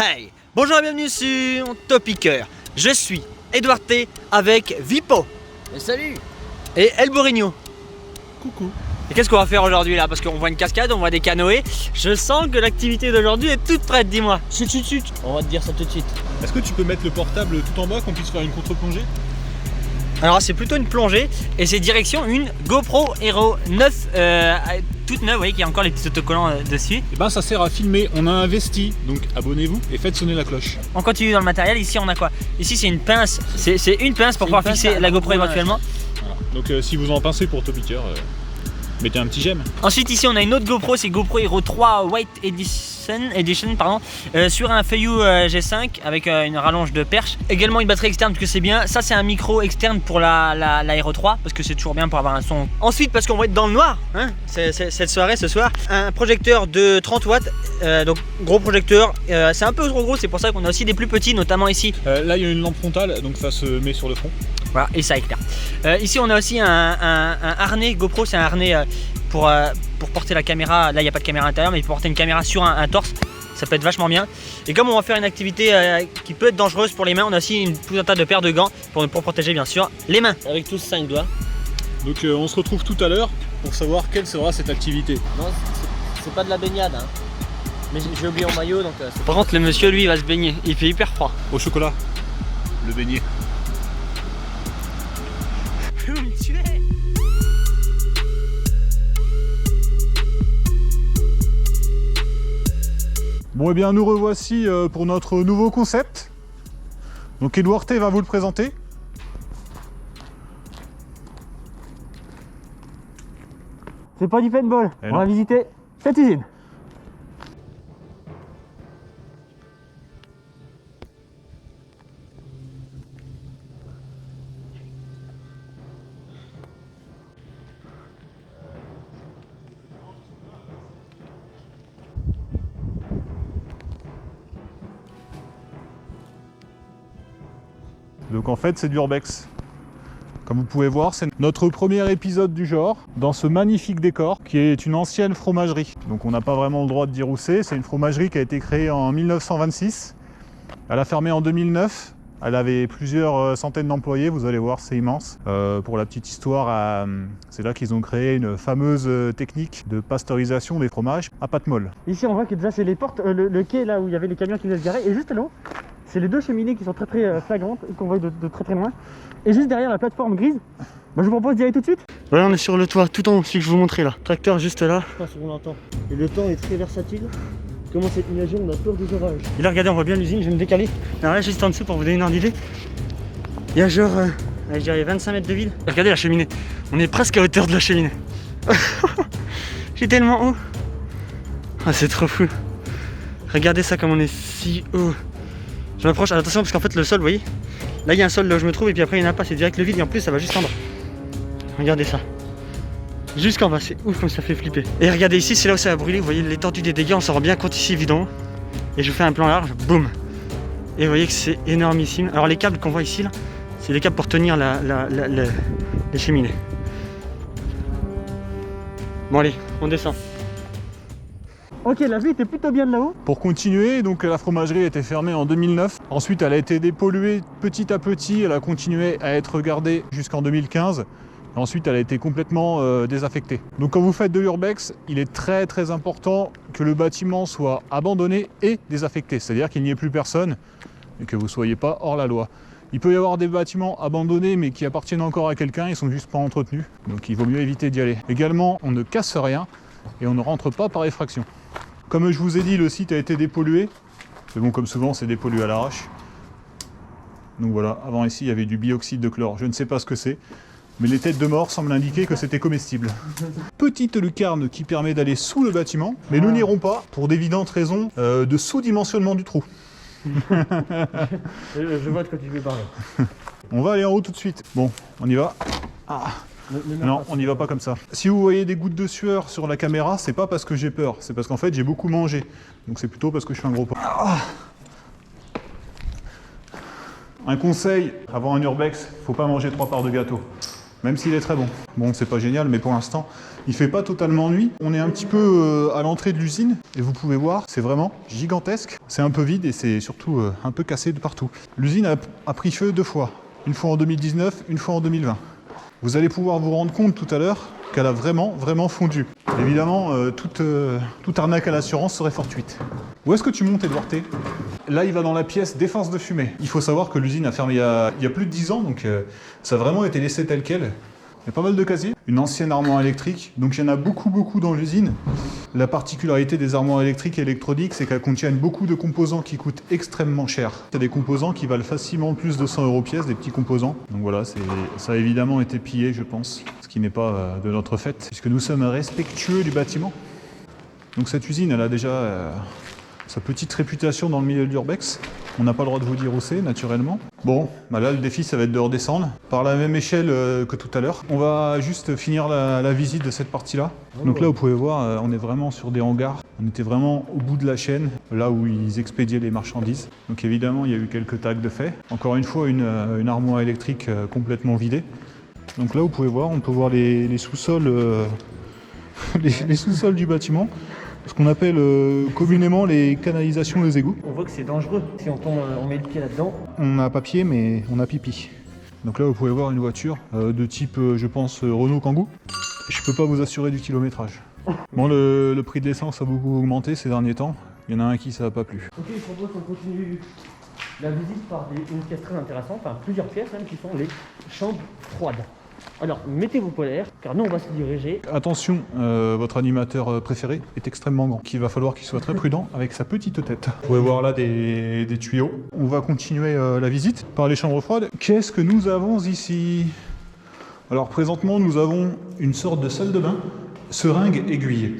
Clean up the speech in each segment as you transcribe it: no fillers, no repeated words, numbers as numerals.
Hey, bonjour et bienvenue sur Topiqueur. Je suis Edouard T avec Vipo. Et salut. Et El Borigno. Coucou. Et qu'est-ce qu'on va faire aujourd'hui là? Parce qu'on voit une cascade, on voit des canoës. Je sens que l'activité d'aujourd'hui est toute prête, dis-moi. Chut, chut, chut. On va te dire ça tout de suite. Est-ce que tu peux mettre le portable tout en bas, qu'on puisse faire une contre-plongée? Alors c'est plutôt une plongée et c'est direction une GoPro Hero 9 toute neuve, vous voyez qu'il y a encore les petits autocollants dessus. Et ben ça sert à filmer, on a investi, donc abonnez-vous et faites sonner la cloche. On continue dans le matériel, ici on a quoi? Ici c'est une pince, c'est une pince pour pouvoir fixer la GoPro éventuellement. Voilà. Donc si vous en pincez pour Topiqueur, mettez un petit j'aime. Ensuite ici on a une autre GoPro, c'est GoPro Hero 3 White Edition pardon, sur un Feiyu G5 avec une rallonge de perche. Également une batterie externe parce que c'est bien. Ça c'est un micro externe pour la Hero 3 parce que c'est toujours bien pour avoir un son. Ensuite parce qu'on va être dans le noir, hein, cette soirée ce soir, un projecteur de 30 watts, donc gros projecteur. C'est un peu trop gros, c'est pour ça qu'on a aussi des plus petits, notamment ici. Là il y a une lampe frontale, donc ça se met sur le front. Voilà, et ça éclaire. Ici on a aussi un harnais GoPro, c'est un harnais pour porter la caméra. Là il n'y a pas de caméra à l'intérieur, mais pour porter une caméra sur un torse, ça peut être vachement bien. Et comme on va faire une activité qui peut être dangereuse pour les mains, on a aussi tout un tas de paires de gants pour protéger bien sûr les mains. Avec tous 5 doigts. Donc on se retrouve tout à l'heure pour savoir quelle sera cette activité. Non, c'est pas de la baignade, hein. Mais j'ai oublié mon maillot donc. Par contre le monsieur lui il va se baigner, il fait hyper froid. Au chocolat, le beignet. Vous me tuez. Bon et bien nous revoici pour notre nouveau concept. Donc Edouard T va vous le présenter. C'est pas du paintball, on va visiter cette usine. Donc en fait c'est du urbex. Comme vous pouvez voir, c'est notre premier épisode du genre dans ce magnifique décor qui est une ancienne fromagerie. Donc on n'a pas vraiment le droit de dire où c'est une fromagerie qui a été créée en 1926. Elle a fermé en 2009. Elle avait plusieurs centaines d'employés, vous allez voir, c'est immense. Pour la petite histoire, c'est là qu'ils ont créé une fameuse technique de pasteurisation des fromages à pâte molle. Ici on voit que déjà c'est les portes, le quai là où il y avait les camions qui venaient se garer, et juste là-haut, c'est les deux cheminées qui sont très flagrantes, qu'on voit de très loin. Et juste derrière la plateforme grise, je vous propose d'y aller tout de suite. Voilà, on est sur le toit, tout en haut, celui que je vous montrais là. Tracteur juste là. Je pense qu'on l'entend. Et le temps est très versatile. Comment c'est nuageux, on a peur des orages. Et là regardez, on voit bien l'usine, je vais me décaler. Là juste en dessous pour vous donner une ordre d'idée. Il y a genre, je dirais 25 mètres de vide. Regardez la cheminée, on est presque à hauteur de la cheminée. J'ai tellement haut. Ah c'est trop fou. Regardez ça comme on est si haut. Je m'approche, attention parce qu'en fait le sol, vous voyez, là il y a un sol là où je me trouve et puis après il n'y en a pas, c'est direct le vide et en plus ça va juste en bas. Regardez ça. Jusqu'en bas, c'est ouf comme ça fait flipper. Et regardez ici, c'est là où ça a brûlé, vous voyez l'étendue des dégâts, on s'en rend bien compte ici évidemment. Et je vous fais un plan large, boum. Et vous voyez que c'est énormissime. Alors les câbles qu'on voit ici là, c'est les câbles pour tenir les cheminées. Bon allez, on descend. Ok, la vue était plutôt bien de là-haut. Pour continuer, donc la fromagerie a été fermée en 2009. Ensuite, elle a été dépolluée petit à petit. Elle a continué à être gardée jusqu'en 2015. Ensuite, elle a été complètement désaffectée. Donc quand vous faites de l'urbex, il est très important que le bâtiment soit abandonné et désaffecté. C'est-à-dire qu'il n'y ait plus personne et que vous ne soyez pas hors la loi. Il peut y avoir des bâtiments abandonnés mais qui appartiennent encore à quelqu'un, ils sont juste pas entretenus. Donc il vaut mieux éviter d'y aller. Également, on ne casse rien et on ne rentre pas par effraction. Comme je vous ai dit, le site a été dépollué. Mais bon, comme souvent, c'est dépollué à l'arrache. Donc voilà, avant ici, il y avait du bioxyde de chlore. Je ne sais pas ce que c'est. Mais les têtes de mort semblent indiquer que c'était comestible. Petite lucarne qui permet d'aller sous le bâtiment, mais nous n'irons pas pour d'évidentes raisons de sous-dimensionnement du trou. Je vois de quoi tu veux parler. On va aller en haut tout de suite. Bon, on y va. Ah. Non, on n'y va pas comme ça. Si vous voyez des gouttes de sueur sur la caméra, c'est pas parce que j'ai peur, c'est parce qu'en fait j'ai beaucoup mangé. Donc c'est plutôt parce que je suis un gros porc. Ah. Un conseil, avant un urbex, faut pas manger 3 parts de gâteau. même s'il est très bon. Bon, c'est pas génial, mais pour l'instant, il fait pas totalement nuit. On est un petit peu à l'entrée de l'usine, et vous pouvez voir, c'est vraiment gigantesque. C'est un peu vide et c'est surtout un peu cassé de partout. L'usine a pris feu 2 fois. Une fois en 2019, une fois en 2020. Vous allez pouvoir vous rendre compte tout à l'heure qu'elle a vraiment fondu. Évidemment, toute arnaque à l'assurance serait fortuite. Où est-ce que tu montes, Edouard T? Là, il va dans la pièce défense de fumée. Il faut savoir que l'usine a fermé il y a plus de 10 ans, donc ça a vraiment été laissé tel quel. Il y a pas mal de casiers. Une ancienne armoire électrique, donc il y en a beaucoup dans l'usine. La particularité des armoires électriques et électroniques, c'est qu'elles contiennent beaucoup de composants qui coûtent extrêmement cher. Il y a des composants qui valent facilement plus de 100 € pièce, des petits composants. Donc voilà, ça a évidemment été pillé, je pense, ce qui n'est pas de notre fait, puisque nous sommes respectueux du bâtiment. Donc cette usine, elle a déjà sa petite réputation dans le milieu de l'urbex. On n'a pas le droit de vous dire où c'est, naturellement. Bon, bah là, le défi, ça va être de redescendre par la même échelle que tout à l'heure. On va juste finir la visite de cette partie-là. Donc là, vous pouvez voir, on est vraiment sur des hangars. On était vraiment au bout de la chaîne, là où ils expédiaient les marchandises. Donc évidemment, il y a eu quelques tags de fait. Encore une fois, une armoire électrique complètement vidée. Donc là, vous pouvez voir, on peut voir les sous-sols les sous-sols du bâtiment. Ce qu'on appelle communément les canalisations des égouts. On voit que c'est dangereux si on met le pied là-dedans. On a papier, mais on a pipi. Donc là, vous pouvez voir une voiture de type, je pense, Renault Kangoo. Je peux pas vous assurer du kilométrage. Bon, le prix de l'essence a beaucoup augmenté ces derniers temps. Il y en a un qui ça n'a pas plu. Ok, je propose qu'on continue la visite par une pièce très intéressante, enfin plusieurs pièces même, qui sont les chambres froides. Alors, mettez vos polaires, car nous on va se diriger. Attention, votre animateur préféré est extrêmement grand. Il va falloir qu'il soit très prudent avec sa petite tête. Vous pouvez voir là des tuyaux. On va continuer la visite par les chambres froides. Qu'est-ce que nous avons ici? Alors présentement, nous avons une sorte de salle de bain, seringue aiguille.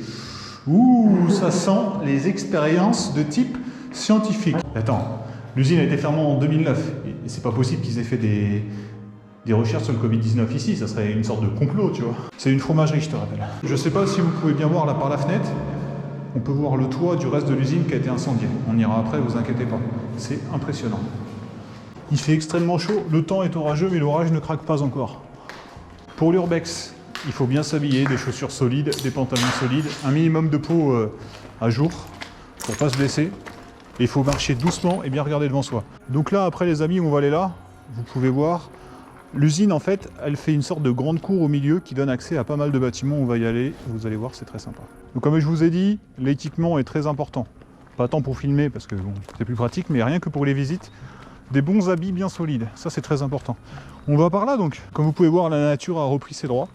Ouh, ça sent les expériences de type scientifique. Attends, l'usine a été fermée en 2009. Et c'est pas possible qu'ils aient fait des recherches sur le Covid-19 ici, ça serait une sorte de complot, tu vois. C'est une fromagerie, je te rappelle. Je sais pas si vous pouvez bien voir là par la fenêtre, on peut voir le toit du reste de l'usine qui a été incendié. On ira après, vous inquiétez pas. C'est impressionnant. Il fait extrêmement chaud, le temps est orageux, mais l'orage ne craque pas encore. Pour l'urbex, il faut bien s'habiller, des chaussures solides, des pantalons solides, un minimum de peau à jour pour pas se blesser. Et il faut marcher doucement et bien regarder devant soi. Donc là, après les amis, on va aller là. Vous pouvez voir. L'usine, en fait, elle fait une sorte de grande cour au milieu qui donne accès à pas mal de bâtiments. On va y aller, vous allez voir, c'est très sympa. Donc comme je vous ai dit, l'équipement est très important. Pas tant pour filmer, parce que bon, c'est plus pratique, mais rien que pour les visites. Des bons habits bien solides, ça c'est très important. On va par là donc. Comme vous pouvez voir, la nature a repris ses droits.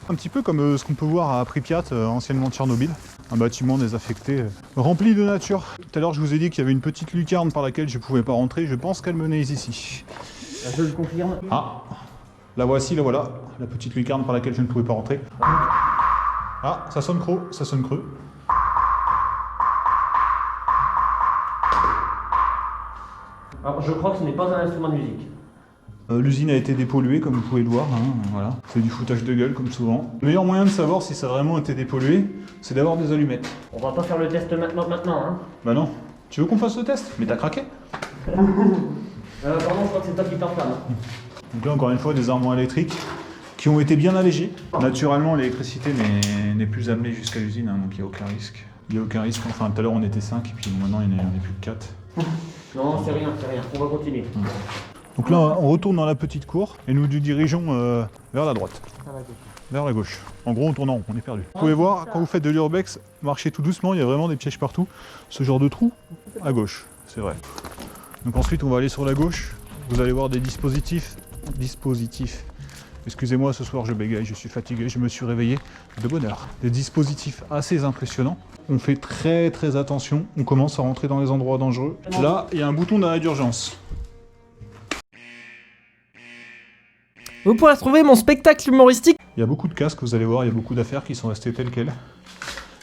Un petit peu comme ce qu'on peut voir à Pripyat, anciennement Tchernobyl. Un bâtiment désaffecté, rempli de nature. Tout à l'heure, je vous ai dit qu'il y avait une petite lucarne par laquelle je ne pouvais pas rentrer. Je pense qu'elle menait ici. Je le confirme. Ah, la voici, la voilà, la petite lucarne par laquelle je ne pouvais pas rentrer. Ah, ça sonne creux, ça sonne creux. Alors, je crois que ce n'est pas un instrument de musique. L'usine a été dépolluée, comme vous pouvez le voir. Hein, voilà. C'est du foutage de gueule, comme souvent. Le meilleur moyen de savoir si ça a vraiment été dépollué, c'est d'avoir des allumettes. On va pas faire le test maintenant, hein. Bah non. Tu veux qu'on fasse le test? Mais t'as craqué? Pardon, je crois que c'est toi qui t'enflamme. Donc là, encore une fois, des armoires électriques qui ont été bien allégées. Naturellement, l'électricité n'est plus amenée jusqu'à l'usine, hein, donc il n'y a aucun risque. Il n'y a aucun risque. Enfin, tout à l'heure, on était 5, et puis maintenant, on n'est plus que 4. Non, c'est rien. On va continuer. Donc là, on retourne dans la petite cour et nous nous dirigeons vers la droite. Vers la gauche. En gros, on tourne en rond, on est perdu. Vous pouvez voir, quand vous faites de l'urbex, marchez tout doucement, il y a vraiment des pièges partout. Ce genre de trou, à gauche, c'est vrai. Donc ensuite, on va aller sur la gauche. Vous allez voir des dispositifs. Excusez-moi, ce soir je bégaye, je suis fatigué, je me suis réveillé de bonne heure. Des dispositifs assez impressionnants. On fait très attention, on commence à rentrer dans les endroits dangereux. Là, il y a un bouton d'arrêt d'urgence. Vous pourrez retrouver mon spectacle humoristique. Il y a beaucoup de casques, vous allez voir, il y a beaucoup d'affaires qui sont restées telles quelles.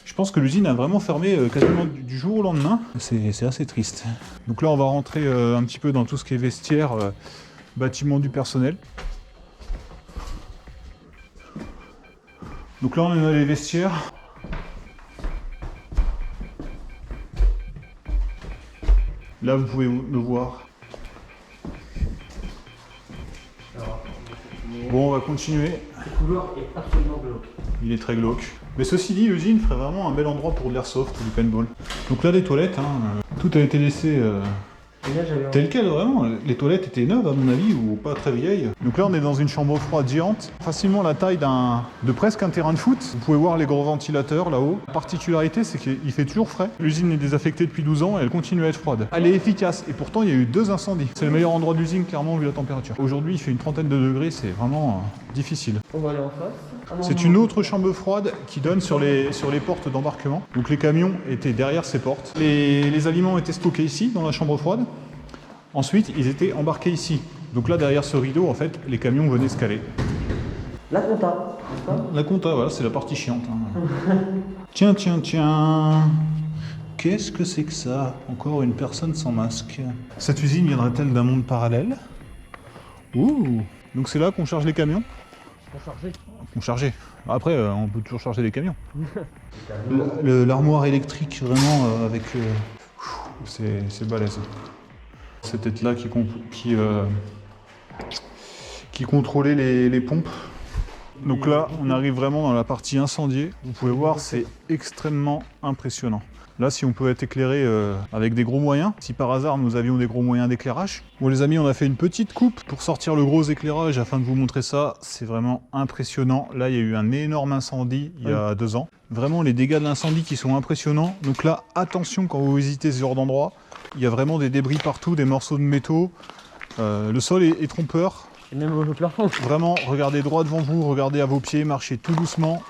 Je pense que l'usine a vraiment fermé quasiment du jour au lendemain. C'est assez triste. Donc là, on va rentrer un petit peu dans tout ce qui est vestiaire, bâtiment du personnel. Donc là, on est dans les vestiaires. Là, vous pouvez me voir. Bon, on va continuer. Le couloir est absolument glauque. Il est très glauque. Mais ceci dit, l'usine ferait vraiment un bel endroit pour de l'airsoft ou du paintball. Donc là, les toilettes, tout a été laissé Et là, j'avais tel quel, vraiment. Les toilettes étaient neuves, à mon avis, ou pas très vieilles. Donc là, on est dans une chambre froide géante, facilement la taille de presque un terrain de foot. Vous pouvez voir les gros ventilateurs là-haut. La particularité, c'est qu'il fait toujours frais. L'usine est désaffectée depuis 12 ans et elle continue à être froide. Elle est efficace, et pourtant, il y a eu 2 incendies. C'est le meilleur endroit de l'usine, clairement, vu la température. Aujourd'hui, il fait une trentaine de degrés, c'est vraiment difficile. On va aller en face. Ah non, C'est non, une non. autre chambre froide qui donne sur les portes d'embarquement. Donc les camions étaient derrière ces portes. Les aliments étaient stockés ici, dans la chambre froide. Ensuite, ils étaient embarqués ici. Donc là, derrière ce rideau, en fait, les camions venaient se caler. La compta. La compta, voilà, c'est la partie chiante. Tiens. Qu'est-ce que c'est que ça? Encore une personne sans masque. Cette usine viendrait-elle d'un monde parallèle? Ouh! Donc c'est là qu'on charge les camions? Pour charger. Qu'on chargeait. Après, on peut toujours charger les camions. L'armoire électrique, vraiment, avec... c'est balèze. C'est peut-être là qui contrôlait les pompes. Donc là, on arrive vraiment dans la partie incendiée. Vous pouvez voir, c'est extrêmement impressionnant. Là, si on peut être éclairé avec des gros moyens, si par hasard nous avions des gros moyens d'éclairage. Bon les amis, on a fait une petite coupe pour sortir le gros éclairage afin de vous montrer ça. C'est vraiment impressionnant. Là, il y a eu un énorme incendie il y a 2 ans. Vraiment les dégâts de l'incendie qui sont impressionnants. Donc là, attention quand vous visitez ce genre d'endroit. Il y a vraiment des débris partout, des morceaux de métaux. Le sol est trompeur. Et même au plafond. Vraiment, regardez droit devant vous, regardez à vos pieds, marchez tout doucement.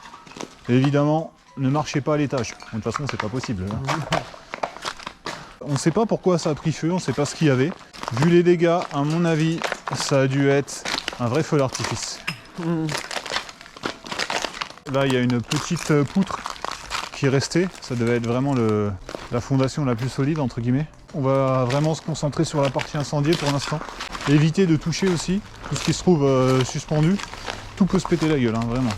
Et évidemment, ne marchez pas à l'étage. De toute façon, c'est pas possible. On ne sait pas pourquoi ça a pris feu, on ne sait pas ce qu'il y avait. Vu les dégâts, à mon avis, ça a dû être un vrai feu d'artifice. Là, il y a une petite poutre qui est restée. Ça devait être vraiment la fondation la plus solide, entre guillemets. On va vraiment se concentrer sur la partie incendiée pour l'instant. Éviter de toucher aussi tout ce qui se trouve suspendu. Tout peut se péter la gueule, vraiment.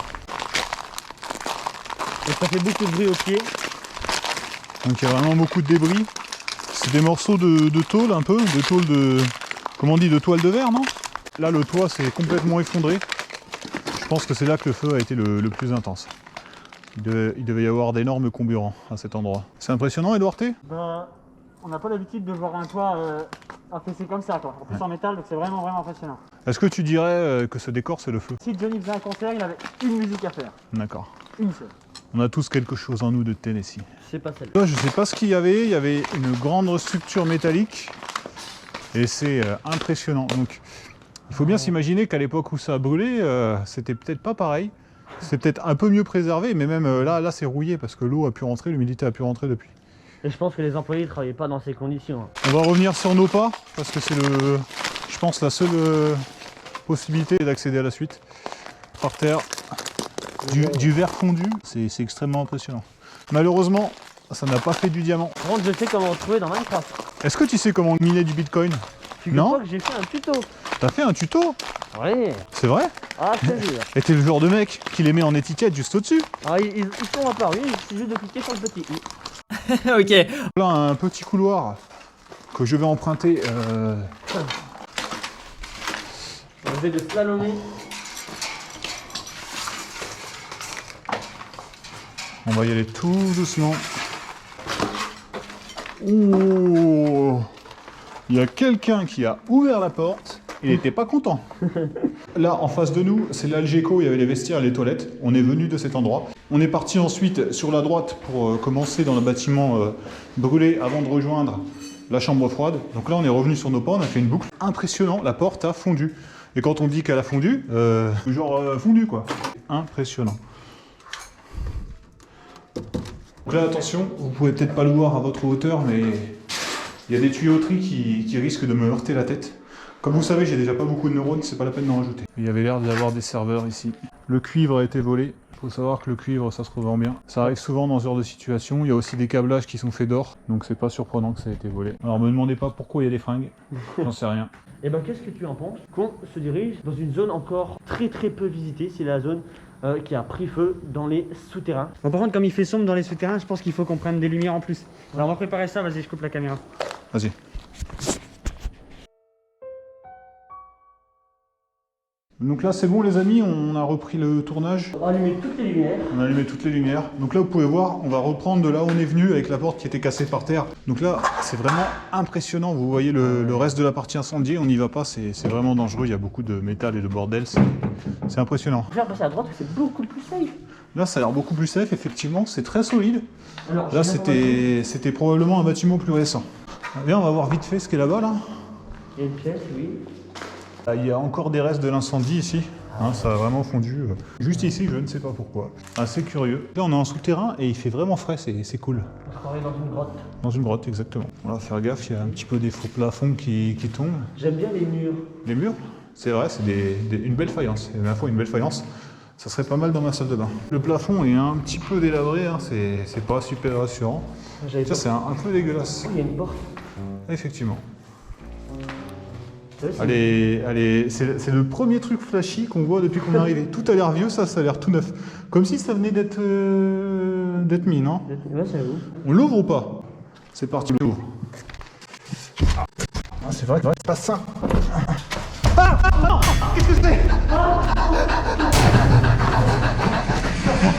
Et ça fait beaucoup de bruit au pied. Donc il y a vraiment beaucoup de débris. C'est des morceaux de tôle un peu, de tôle de... Comment on dit, de toile de verre, non? Là le toit s'est complètement effondré. Je pense que c'est là que le feu a été le plus intense. Il devait y avoir d'énormes comburants à cet endroit. C'est impressionnant, Edouard T? Bah, on n'a pas l'habitude de voir un toit affaissé comme ça, quoi. En plus en métal, donc c'est vraiment impressionnant. Est-ce que tu dirais que ce décor c'est le feu? Si Johnny faisait un concert, il avait une musique à faire. D'accord. Une seule. On a tous quelque chose en nous de Tennessee. C'est pas celle-là. Là, je sais pas ce qu'il y avait une grande structure métallique et c'est impressionnant. Donc il faut bien s'imaginer qu'à l'époque où ça a brûlé, c'était peut-être pas pareil. C'est peut-être un peu mieux préservé, mais même là c'est rouillé parce que l'eau a pu rentrer, l'humidité a pu rentrer depuis. Et je pense que les employés ne travaillaient pas dans ces conditions. On va revenir sur nos pas parce que c'est je pense la seule possibilité d'accéder à la suite. Par terre, du verre fondu, c'est extrêmement impressionnant. Malheureusement, ça n'a pas fait du diamant. Par contre, je sais comment trouver dans Minecraft. Est-ce que tu sais comment miner du Bitcoin? Non. Que j'ai fait un tuto. T'as fait un tuto? Ouais. C'est vrai? Ah, je te jure. Et t'es le genre de mec qui les met en étiquette juste au-dessus? Ah, ils sont apparus, il suffit juste de cliquer sur le petit i. Ok. Là, un petit couloir que je vais emprunter. On va de slalomer. On va y aller tout doucement. Oh! Il y a quelqu'un qui a ouvert la porte. Il n'était pas content. Là, en face de nous, c'est l'Algeco, il y avait les vestiaires et les toilettes. On est venu de cet endroit. On est parti ensuite sur la droite pour commencer dans le bâtiment brûlé avant de rejoindre la chambre froide. Donc là, on est revenu sur nos pas, on a fait une boucle. Impressionnant, la porte a fondu. Et quand on dit qu'elle a fondu, fondu quoi. Impressionnant. Donc là, attention, vous pouvez peut-être pas le voir à votre hauteur, mais il y a des tuyauteries qui risquent de me heurter la tête. Comme vous savez, j'ai déjà pas beaucoup de neurones, c'est pas la peine d'en rajouter. Il y avait l'air d'y avoir des serveurs ici. Le cuivre a été volé. Il faut savoir que le cuivre, ça se revend bien. Ça arrive souvent dans ce genre de situation. Il y a aussi des câblages qui sont faits d'or, donc c'est pas surprenant que ça ait été volé. Alors me demandez pas pourquoi il y a des fringues, j'en sais rien. Et ben, qu'est-ce que tu en penses qu'on se dirige dans une zone encore très peu visitée? C'est la zone qui a pris feu dans les souterrains. Bon, par contre, comme il fait sombre dans les souterrains, je pense qu'il faut qu'on prenne des lumières en plus. Alors on va préparer ça, vas-y, je coupe la caméra. Vas-y. Donc là c'est bon les amis, on a repris le tournage. On va allumer toutes les lumières. On a allumé toutes les lumières. Donc là vous pouvez voir, on va reprendre de là où on est venu avec la porte qui était cassée par terre. Donc là c'est vraiment impressionnant, vous voyez le reste de la partie incendiée, on n'y va pas, c'est vraiment dangereux, il y a beaucoup de métal et de bordel, c'est impressionnant. Je vais passer à droite, c'est beaucoup plus safe. Là ça a l'air beaucoup plus safe, effectivement, c'est très solide. Alors, Là c'était probablement un bâtiment plus récent. Viens, on va voir vite fait ce qui est là-bas là. Il y a une pièce, oui. Il y a encore des restes de l'incendie ici, hein, ça a vraiment fondu. Juste ici, je ne sais pas pourquoi. Assez curieux. Là, on est en souterrain et il fait vraiment frais, c'est cool. On se croirait dans une grotte. Dans une grotte, exactement. On va faire gaffe, il y a un petit peu des faux plafonds qui tombent. J'aime bien les murs. Les murs, c'est vrai, c'est une belle faïence. La dernière fois, une belle faïence, ça serait pas mal dans ma salle de bain. Le plafond est un petit peu délabré, hein, c'est pas super rassurant. Ça, c'est un peu dégueulasse. Il y a une porte. Effectivement. Ouais, Allez, c'est le premier truc flashy qu'on voit depuis qu'on est arrivé. Tout a l'air vieux, ça a l'air tout neuf. Comme si ça venait d'être mis, non? Ouais, c'est vous. On l'ouvre ou pas? C'est parti, on l'ouvre. Ah, c'est vrai, c'est pas ça. Ah non! Qu'est-ce que c'est?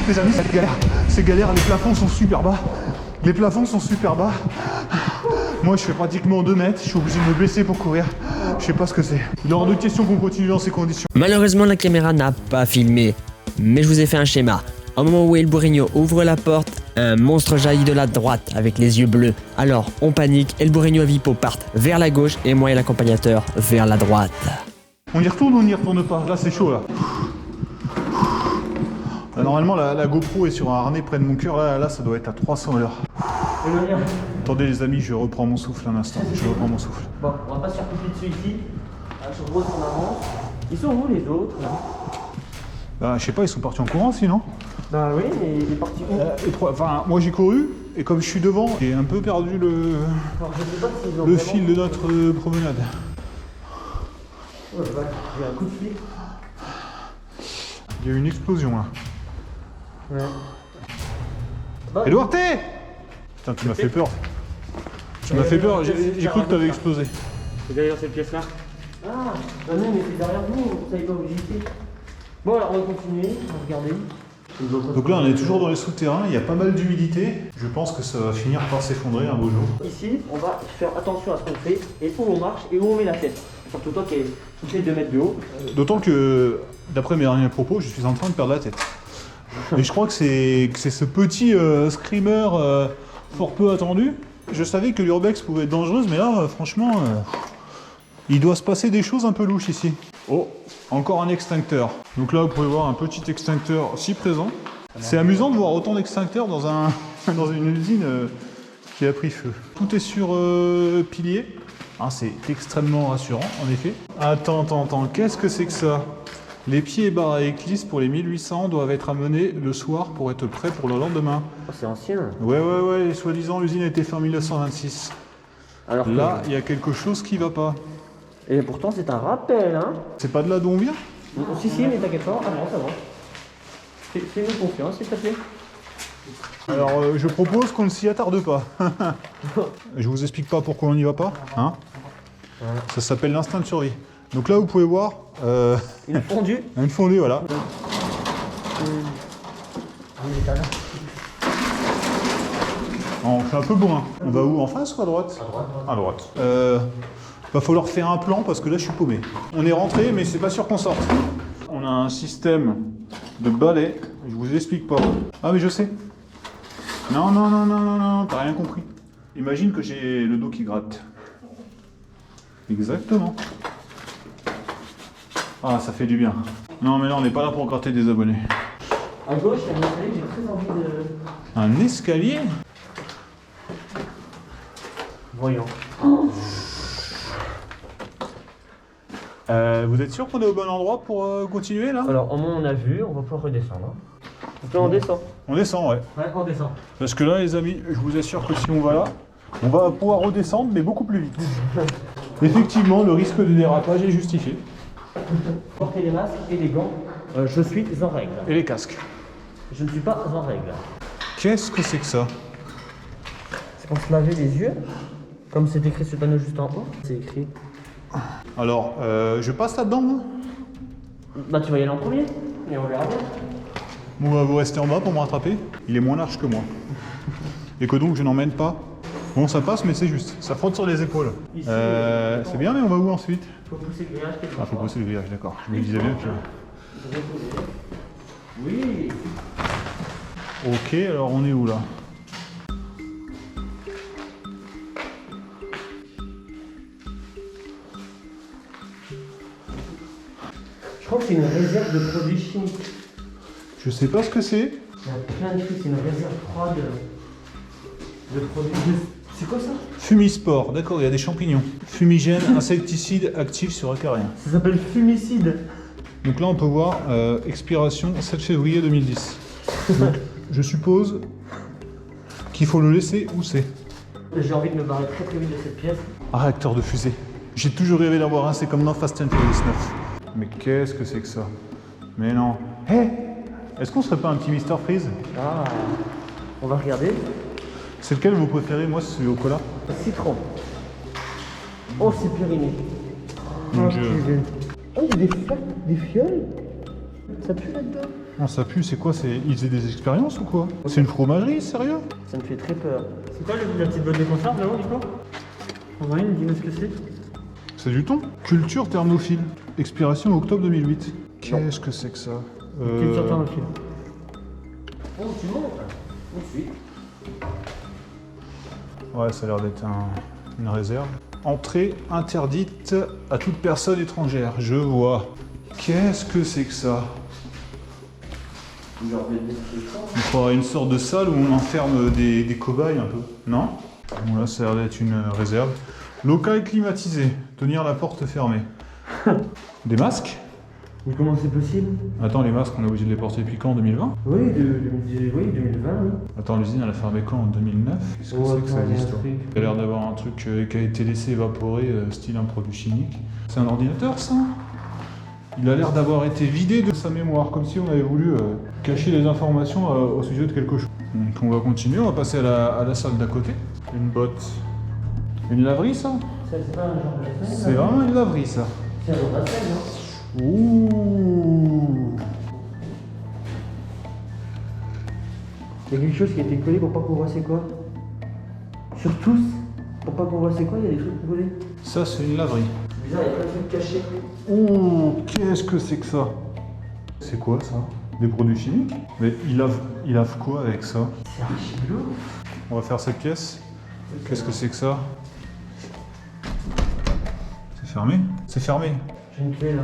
Les amis, c'est galère. C'est galère, les plafonds sont super bas. Les plafonds sont super bas. Moi, je fais pratiquement 2 mètres, je suis obligé de me baisser pour courir. Je sais pas ce que c'est. Il est hors de question qu'on continue dans ces conditions. Malheureusement, la caméra n'a pas filmé, mais je vous ai fait un schéma. Au moment où El Burriño ouvre la porte, un monstre jaillit de la droite avec les yeux bleus. Alors, on panique, El Burriño et Vipo partent vers la gauche et moi et l'accompagnateur vers la droite. On y retourne ou on n'y retourne pas? Là, c'est chaud, là. Normalement, la GoPro est sur un harnais près de mon cœur. Là, ça doit être à 300 à l'heure. Attendez les amis, je reprends mon souffle un instant. Je reprends mon souffle. Bon, on va pas se faire couper dessus ici. Je repose en avant. Ils sont où les autres là? Bah, je sais pas, ils sont partis en courant sinon. Bah oui, mais il est parti où? Enfin, moi j'ai couru et comme je suis devant, j'ai un peu perdu Alors, je sais pas s'ils ont le vraiment- fil de notre promenade. Oh, la vache, j'ai un coup de fil. Il y a eu une explosion là. Ouais. Bah, Edouard T! Putain, tu m'as fait peur. Tu m'as fait peur, j'ai cru que t'avais explosé. C'est derrière cette pièce-là. Ah, bah non, mais c'est derrière nous, on savait pas où j'étais. Bon, alors on va continuer, on va regarder. Donc là, on est toujours dans les souterrains, il y a pas mal d'humidité. Je pense que ça va finir par s'effondrer un beau jour. Ici, on va faire attention à ce qu'on fait et où on marche et où on met la tête. Surtout toi qui es toutes les 2 mètres de haut. D'autant que, d'après mes derniers propos, je suis en train de perdre la tête. Et je crois que c'est ce petit screamer fort peu attendu. Je savais que l'urbex pouvait être dangereuse, mais là, franchement, il doit se passer des choses un peu louches ici. Oh, encore un extincteur. Donc là, vous pouvez voir un petit extincteur si présent. C'est amusant de voir autant d'extincteurs dans une usine qui a pris feu. Tout est sur pilier. Ah, c'est extrêmement rassurant, en effet. Attends, qu'est-ce que c'est que ça? Les pieds et barres à éclisse pour les 1800 doivent être amenés le soir pour être prêts pour le lendemain. Oh, c'est ancien. Ouais, soi-disant l'usine a été faite en 1926. Alors que- Là, il y a quelque chose qui va pas. Et pourtant, c'est un rappel, hein. C'est pas de là d'où on vient? Si, mais t'inquiète pas, avance. Fais-nous confiance, s'il te plaît. Alors, je propose qu'on ne s'y attarde pas. Je vous explique pas pourquoi on n'y va pas, hein. Ça s'appelle l'instinct de survie. Donc là, vous pouvez voir Il a fondu. une fondée, voilà. On fait un peu bourrin. On va où, en face ou à droite? À droite. Va falloir faire un plan parce que là, je suis paumé. On est rentré, mais c'est pas sûr qu'on sorte. On a un système de balai. Je vous explique pas. Ah, mais je sais. Non, t'as rien compris. Imagine que j'ai le dos qui gratte. Exactement. Ah, ça fait du bien. Non, mais là, on n'est pas là pour gratter des abonnés. À gauche, il y a un escalier, j'ai très envie de... Un escalier? Voyons. Vous êtes sûr qu'on est au bon endroit pour continuer, là? Alors, au moins on a vu, on va pouvoir redescendre. Hein. Donc là, on descend. On descend, ouais. Ouais, on descend. Parce que là, les amis, je vous assure que si on va là, on va pouvoir redescendre, mais beaucoup plus vite. Effectivement, le risque de dérapage est justifié. Portez les masques et les gants. Je suis en règle. Et les casques. Je ne suis pas en règle. Qu'est-ce que c'est que ça? C'est pour se laver les yeux. Comme c'est écrit sur le panneau juste en haut. C'est écrit. Alors, je passe là-dedans, moi? Bah tu vas y aller en premier, et on verra bien. Bon, bah, vous restez en bas pour me rattraper. Il est moins large que moi. Et que donc je n'emmène pas. Bon, ça passe, mais c'est juste. Ça frotte sur les épaules. Ici, C'est bien, mais on va où ensuite? Faut pousser le grillage quelque Ah, faut part. pousser le grillage, d'accord. Je me disais bien que... Oui. Ok, alors on est où là? Je crois que c'est une réserve de produits chimiques. Je sais pas ce que c'est. Il y a plein de trucs, c'est une réserve froide de produits. C'est quoi ça? Fumisport, d'accord, il y a des champignons. Fumigène, insecticide actif sur acarien. Ça s'appelle fumicide. Donc là on peut voir expiration 7 février 2010. Donc, je suppose qu'il faut le laisser où c'est. J'ai envie de me barrer très vite de cette pièce. Un réacteur de fusée. J'ai toujours rêvé d'avoir un, c'est comme dans Fast and Furious 9. Mais qu'est-ce que c'est que ça? Mais non. Hé, est-ce qu'on serait pas un petit Mister Freeze? Ah, on va regarder. C'est lequel vous préférez? Moi c'est celui au cola. Citron. Oh, c'est périmé. Mon Dieu. Oh, il y a des flaques, des fioles. Ça pue là-dedans. Non, ça pue, c'est quoi? Ils faisaient des expériences ou quoi? C'est une fromagerie, sérieux? Ça me fait très peur. C'est quoi la petite boîte de conserve là-haut, Nico? On voit une, dis-moi ce que c'est. C'est du thon. Culture thermophile. Expiration octobre 2008. Qu'est-ce que c'est que ça? Culture thermophile. Oh, tu montes. Ensuite. Ouais, ça a l'air d'être une réserve. Entrée interdite à toute personne étrangère. Je vois. Qu'est-ce que c'est que ça? Genre des Il faudrait une sorte de salle où on enferme des cobayes un peu. Non? Bon, là, ça a l'air d'être une réserve. Local climatisé. Tenir la porte fermée. Des masques? Mais comment c'est possible? Attends, les masques, on est obligé de les porter depuis quand? En 2020? Oui, oui, 2020. Oui. Attends, l'usine, elle a fermé quand? En 2009? Qu'est-ce que Oh, c'est que ça attends, il y a existe? un truc. Il a l'air d'avoir un truc qui a été laissé évaporer, style un produit chimique. C'est un ordinateur, ça? Il a l'air d'avoir été vidé de sa mémoire, comme si on avait voulu cacher les informations au sujet de quelque chose. Donc on va continuer, on va passer à la salle d'à côté. Une botte. Une laverie, ça? C'est pas un genre de scène? C'est vraiment une laverie, ça. C'est un genre de scène, non? Ouh. Il y a quelque chose qui a été collé pour pas qu'on voit c'est quoi. Sur tous, pour pas qu'on voit c'est quoi, il y a des trucs collés. Ça, c'est une laverie. C'est bizarre, il y a plein de trucs cachés. Ouh, qu'est-ce que c'est que ça? C'est quoi, ça? Des produits chimiques? Mais il lave quoi avec ça? C'est archi lourd. On va faire cette pièce. Qu'est-ce que c'est que ça? C'est fermé? C'est fermé. J'ai une clé là.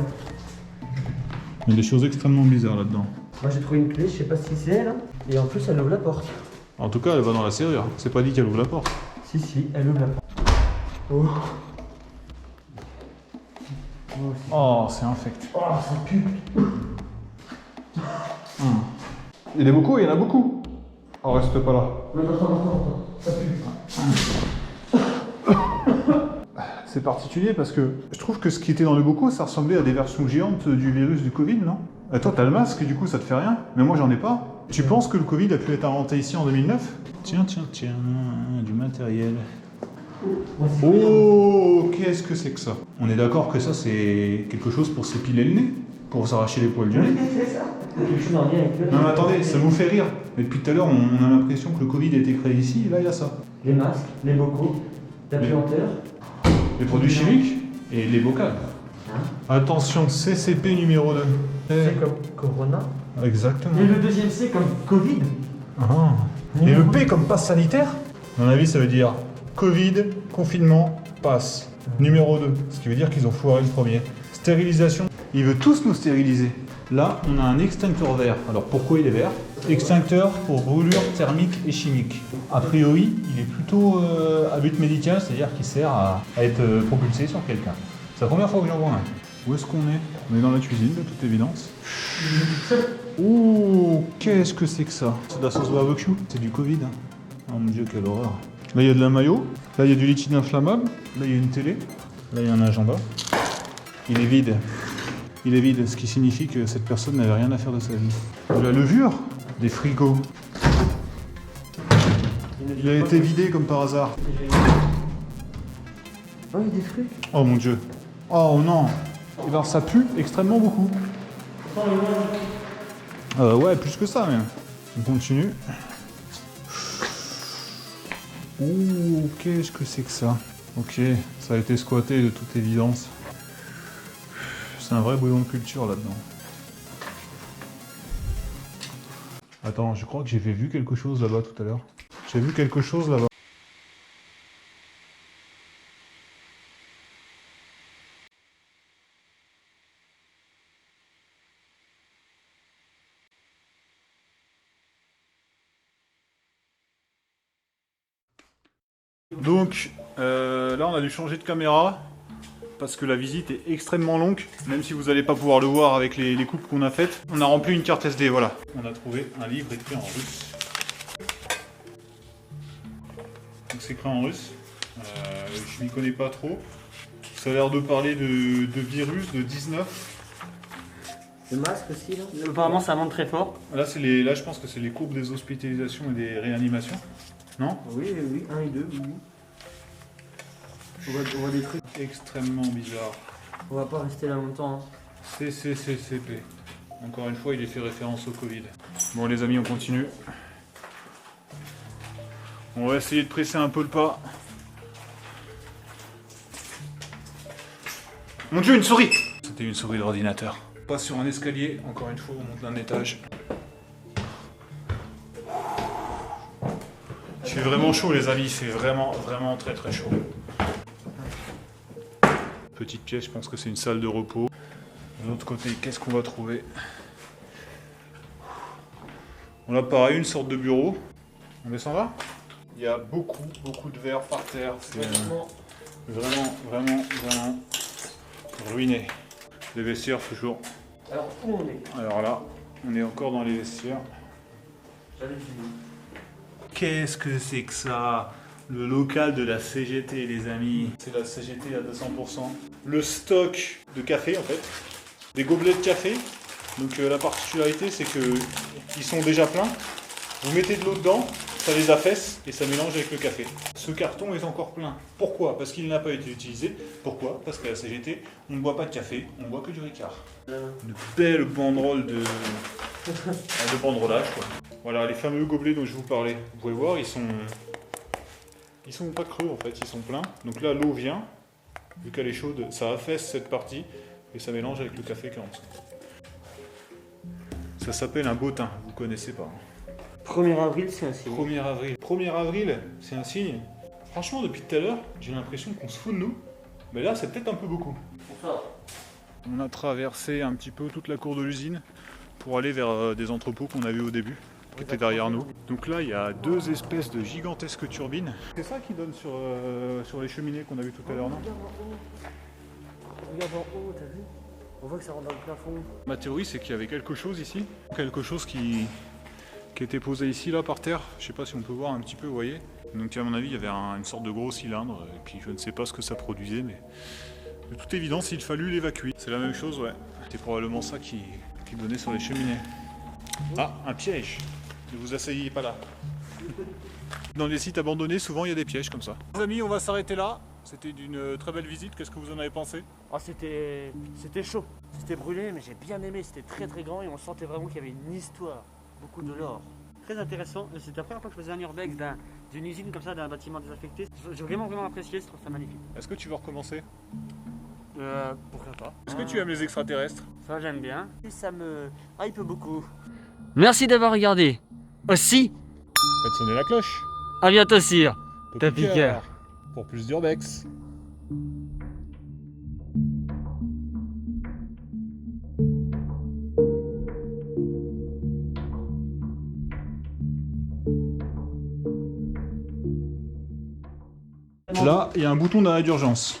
Il y a des choses extrêmement bizarres là-dedans. Moi j'ai trouvé une clé, je sais pas si c'est elle. Hein. Et en plus elle ouvre la porte. En tout cas, elle va dans la serrure. C'est pas dit qu'elle ouvre la porte. Si, elle ouvre la porte. Oh. Oh, c'est infect. Oh, ça pue. Il y en a beaucoup, il y en a beaucoup. Oh, reste pas là. Attends. Ça pue. C'est particulier parce que je trouve que ce qui était dans le bocaux, ça ressemblait à des versions géantes du virus du Covid, non? Toi, t'as le masque, du coup, ça te fait rien. Mais moi, j'en ai pas. Tu penses que le Covid a pu être inventé ici en 2009? Tiens, du matériel. Oh, qu'est-ce que c'est que ça? On est d'accord que ça, c'est quelque chose pour s'épiler le nez? Pour s'arracher les poils du nez? C'est ça. Quelque chose en lien avec le. Non mais attendez, ça vous fait rire. Mais depuis tout à l'heure, on a l'impression que le Covid a été créé ici, et là, il y a ça. Les masques, les bocaux, la puanteur. Les produits chimiques et les bocales. Attention, CCP numéro 2. C'est comme Corona. Exactement. Et le deuxième C comme Covid. Ah. Et le P comme passe sanitaire? À mon avis, ça veut dire Covid, confinement, passe. Numéro 2. Ce qui veut dire qu'ils ont foiré le premier. Stérilisation. Ils veulent tous nous stériliser. Là, on a un extincteur vert. Alors pourquoi il est vert? Extincteur pour brûlure thermique et chimique. A priori, il est plutôt à but médical, c'est-à-dire qu'il sert à être propulsé sur quelqu'un. C'est la première fois que j'en vois un. Où est-ce qu'on est? On est dans la cuisine, de toute évidence. Ouh, qu'est-ce que c'est que ça? C'est de la sauce barbecue. C'est du Covid. Hein. Oh mon dieu, quelle horreur. Là, il y a de la mayo. Là, il y a du liquide inflammable. Là, il y a une télé. Là, il y a un agenda. Il est vide. Il est vide, ce qui signifie que cette personne n'avait rien à faire de sa vie. De la levure, des frigos. Il a été vidé comme par hasard. Oh, il y a des fruits. Oh mon dieu. Oh non. Et ben ça pue extrêmement beaucoup. Ouais, plus que ça même. On continue. Ouh, qu'est-ce que c'est que ça? Ok, ça a été squatté de toute évidence. C'est un vrai bouillon de culture là-dedans. Attends, je crois que j'ai vu quelque chose là-bas tout à l'heure. J'ai vu quelque chose là-bas. Donc là on a dû changer de caméra parce que la visite est extrêmement longue, même si vous n'allez pas pouvoir le voir avec les coupes qu'on a faites. On a rempli une carte SD, voilà. On a trouvé un livre écrit en russe. Donc c'est écrit en russe. Je m'y connais pas trop. Ça a l'air de parler de virus, de 19. Le masque aussi là. Apparemment, ça monte très fort. Là, là je pense que c'est les courbes des hospitalisations et des réanimations. Non? Oui, 1 et 2, oui. On voit des trucs. Extrêmement bizarre. On va pas rester là longtemps. Hein. CCCCP. Encore une fois, il est fait référence au Covid. Bon les amis, on continue. On va essayer de presser un peu le pas. Mon Dieu, une souris! C'était une souris d'ordinateur. On passe sur un escalier, encore une fois, on monte d'un étage. Il fait vraiment chaud les amis, c'est vraiment très très chaud. Petite pièce, je pense que c'est une salle de repos. De l'autre côté, qu'est-ce qu'on va trouver? On a pareil, une sorte de bureau. On descend là? Il y a beaucoup de verre par terre. C'est vraiment ruiné. Les vestiaires toujours. Alors où on est? Alors là, on est encore dans les vestiaires. J'avais fini. Qu'est-ce que c'est que ça? Le local de la CGT, les amis. C'est la CGT à 200%. Le stock de café, en fait. Des gobelets de café. Donc la particularité, c'est que ils sont déjà pleins. Vous mettez de l'eau dedans, ça les affaisse et ça mélange avec le café. Ce carton est encore plein. Pourquoi? Parce qu'il n'a pas été utilisé. Pourquoi? Parce qu'à la CGT, on ne boit pas de café, on ne boit que du Ricard. Une belle banderole de banderolage, quoi. Voilà, les fameux gobelets dont je vous parlais. Vous pouvez voir, ils sont pas creux en fait, ils sont pleins. Donc là, l'eau vient, vu qu'elle est chaude, ça affaisse cette partie et ça mélange avec le café qui est en dessous. Ça s'appelle un bottin, vous connaissez pas. 1er avril, c'est un signe. 1er avril. 1er avril, c'est un signe. Franchement, depuis tout à l'heure, j'ai l'impression qu'on se fout de nous. Mais là, c'est peut-être un peu beaucoup. On a traversé un petit peu toute la cour de l'usine pour aller vers des entrepôts qu'on a vus au début, qui étaient derrière nous. Donc là, il y a deux espèces de gigantesques turbines. C'est ça qui donne sur les cheminées qu'on a vues tout à l'heure, non? Regarde en haut, t'as vu? On voit que ça rentre dans le plafond. Ma théorie, c'est qu'il y avait quelque chose ici. Quelque chose qui était posé ici, là, par terre. Je sais pas si on peut voir un petit peu, vous voyez. Donc à mon avis, il y avait une sorte de gros cylindre. Et puis je ne sais pas ce que ça produisait, mais de toute évidence, il fallut l'évacuer. C'est la même chose, ouais. C'est probablement ça qui donnait sur les cheminées. Ah, un piège. Ne vous asseyez pas là. Dans les sites abandonnés, souvent, il y a des pièges comme ça. Les amis, on va s'arrêter là. C'était d'une très belle visite. Qu'est-ce que vous en avez pensé? Ah, c'était chaud. C'était brûlé, mais j'ai bien aimé. C'était très très grand et on sentait vraiment qu'il y avait une histoire. Beaucoup de l'or. Très intéressant. C'était la première fois que je faisais un urbex d'une usine comme ça, d'un bâtiment désaffecté. J'ai vraiment apprécié. Je trouve ça magnifique. Est-ce que tu veux recommencer? Pourquoi pas? Est-ce que tu aimes les extraterrestres? Ça, j'aime bien. Et ça me hype beaucoup. Merci d'avoir regardé. Aussi, Faites sonner la cloche. à bientôt sur Topiqueur. Pour plus d'urbex. Là, il y a un bouton d'arrêt d'urgence.